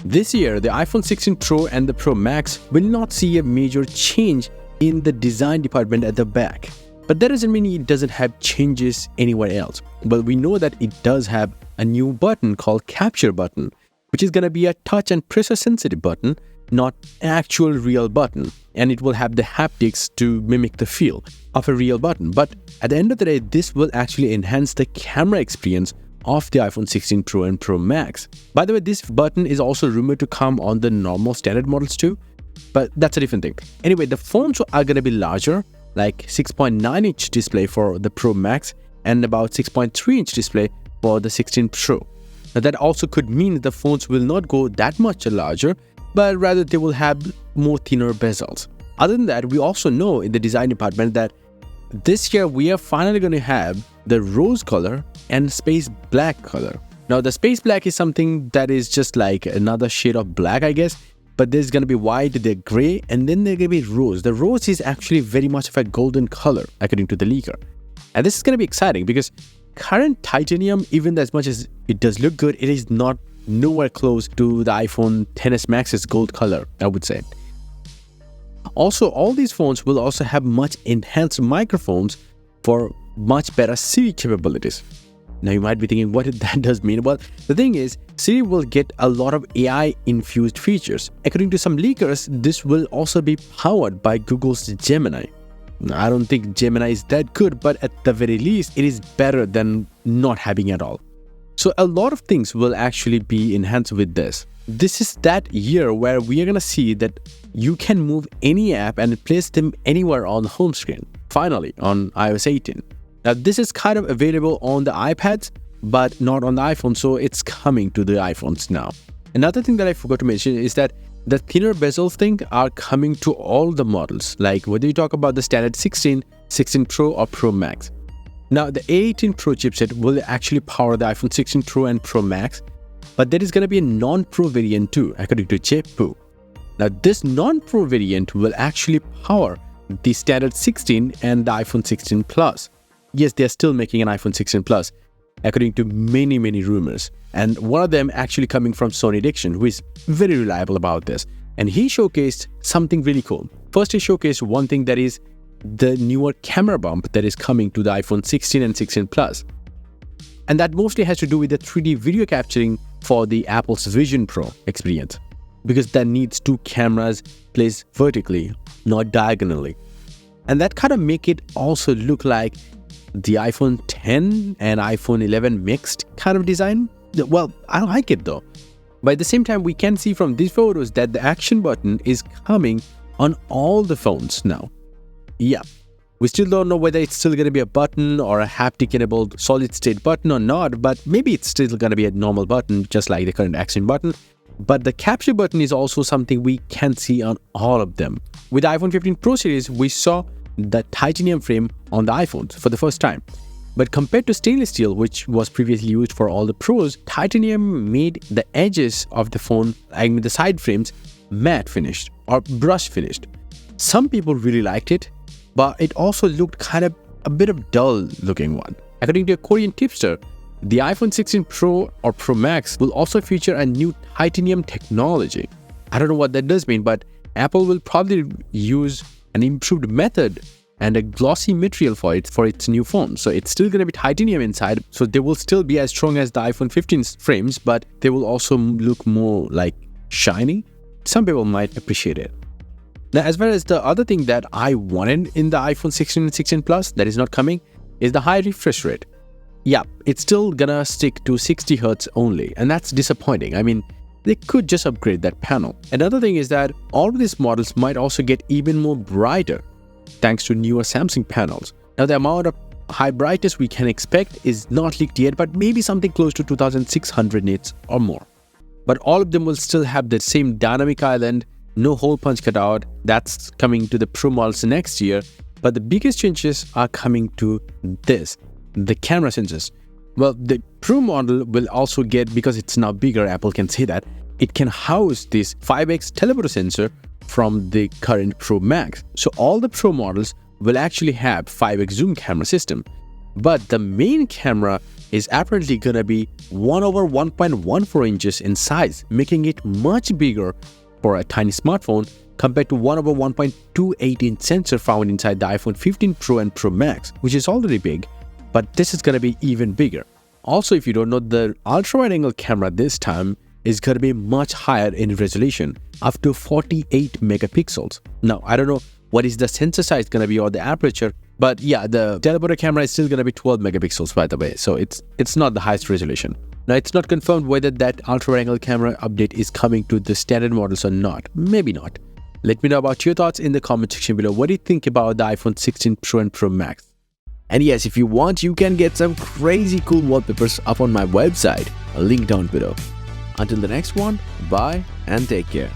This year, the iPhone 16 Pro and the Pro Max will not see a major change in the design department at the back. But that doesn't mean it doesn't have changes anywhere else. But we know that it does have a new button called Capture button, which is going to be a touch and pressure sensitive button, not an actual real button. And it will have the haptics to mimic the feel of a real button. But at the end of the day, this will actually enhance the camera experience of the iPhone 16 Pro and Pro Max. By the way, this button is also rumored to come on the normal standard models too, but that's a different thing. Anyway, the phones are going to be larger, like 6.9-inch display for the Pro Max and about 6.3-inch display for the 16 Pro. Now that also could mean the phones will not go that much larger, but rather they will have more thinner bezels. Other than that, we also know in the design department that this year we are finally going to have the rose color and space black color. Now the space black is something that is just like another shade of black, I guess, but there's going to be white, the gray, and then there's going to be rose. The rose is actually very much of a golden color according to the leaker. And this is going to be exciting because current titanium, even as much as it does look good, it is not nowhere close to the iPhone XS Max's gold color, I would say. Also, all these phones will also have much enhanced microphones for much better Siri capabilities. Now you might be thinking what that does mean. Well, the thing is, Siri will get a lot of AI-infused features. According to some leakers, this will also be powered by Google's Gemini. Now, I don't think Gemini is that good, but at the very least, it is better than not having at all. So a lot of things will actually be enhanced with this. This is that year where we are going to see that you can move any app and place them anywhere on the home screen, finally on iOS 18. Now this is kind of available on the iPads, but not on the iPhone, so it's coming to the iPhones now. Another thing that I forgot to mention is that the thinner bezels thing are coming to all the models, like whether you talk about the standard 16, 16 Pro or Pro Max. Now the A18 Pro chipset will actually power the iPhone 16 Pro and Pro Max, but there is going to be a non-Pro variant too, according to JetPoo. Now this non-Pro variant will actually power the standard 16 and the iPhone 16 Plus. Yes, they're still making an iPhone 16 Plus, according to many rumors. And one of them actually coming from Sony Dixon, who is very reliable about this. And he showcased something really cool. First, he showcased one thing, that is the newer camera bump that is coming to the iPhone 16 and 16 Plus. And that mostly has to do with the 3D video capturing for the Apple's Vision Pro experience, because that needs two cameras placed vertically, not diagonally. And that kind of make it also look like the iPhone 10 and iPhone 11 mixed kind of design. Well, I like it though. But at the same time, we can see from these photos that the action button is coming on all the phones now. Yeah, we still don't know whether it's still going to be a button or a haptic-enabled solid-state button or not, but maybe it's still going to be a normal button, just like the current action button. But the capture button is also something we can see on all of them. With the iPhone 15 Pro series, we saw the titanium frame on the iPhones for the first time. But compared to stainless steel, which was previously used for all the Pros, titanium made the edges of the phone, I mean the side frames, matte finished or brush finished. Some people really liked it, but it also looked kind of a bit of dull looking one. According to a Korean tipster, the iPhone 16 Pro or Pro Max will also feature a new titanium technology. I don't know what that does mean, but Apple will probably use an improved method and a glossy material for its new phone. So it's still going to be titanium inside, so they will still be as strong as the iPhone 15's frames, but they will also look more like shiny. Some people might appreciate it. Now, as well as the other thing that I wanted in the iPhone 16 and 16 Plus that is not coming is the high refresh rate. Yeah, it's still gonna stick to 60 Hz only, and that's disappointing. I mean, they could just upgrade that panel. Another thing is that all of these models might also get even more brighter thanks to newer Samsung panels. Now, the amount of high brightness we can expect is not leaked yet, but maybe something close to 2600 nits or more. But all of them will still have the same dynamic island, no hole punch cutout. That's coming to the Pro models next year. But the biggest changes are coming to this, the camera sensors. Well, the Pro model will also get, because it's now bigger, Apple can say that, it can house this 5x telephoto sensor from the current Pro Max. So all the Pro models will actually have 5x zoom camera system. But the main camera is apparently gonna be 1/1.14 inches in size, making it much bigger for a tiny smartphone compared to 1/1.28 inch sensor found inside the iPhone 15 Pro and Pro Max, which is already big, but this is gonna be even bigger. Also, if you don't know, the ultra-wide-angle camera this time is gonna be much higher in resolution, up to 48 megapixels. Now, I don't know what is the sensor size gonna be or the aperture, but yeah, the teleporter camera is still gonna be 12 megapixels, by the way, so it's not the highest resolution. Now, it's not confirmed whether that ultra-wide-angle camera update is coming to the standard models or not. Maybe not. Let me know about your thoughts in the comment section below. What do you think about the iPhone 16 Pro and Pro Max? And yes, if you want, you can get some crazy cool wallpapers up on my website. A link down below. Until the next one, bye and take care.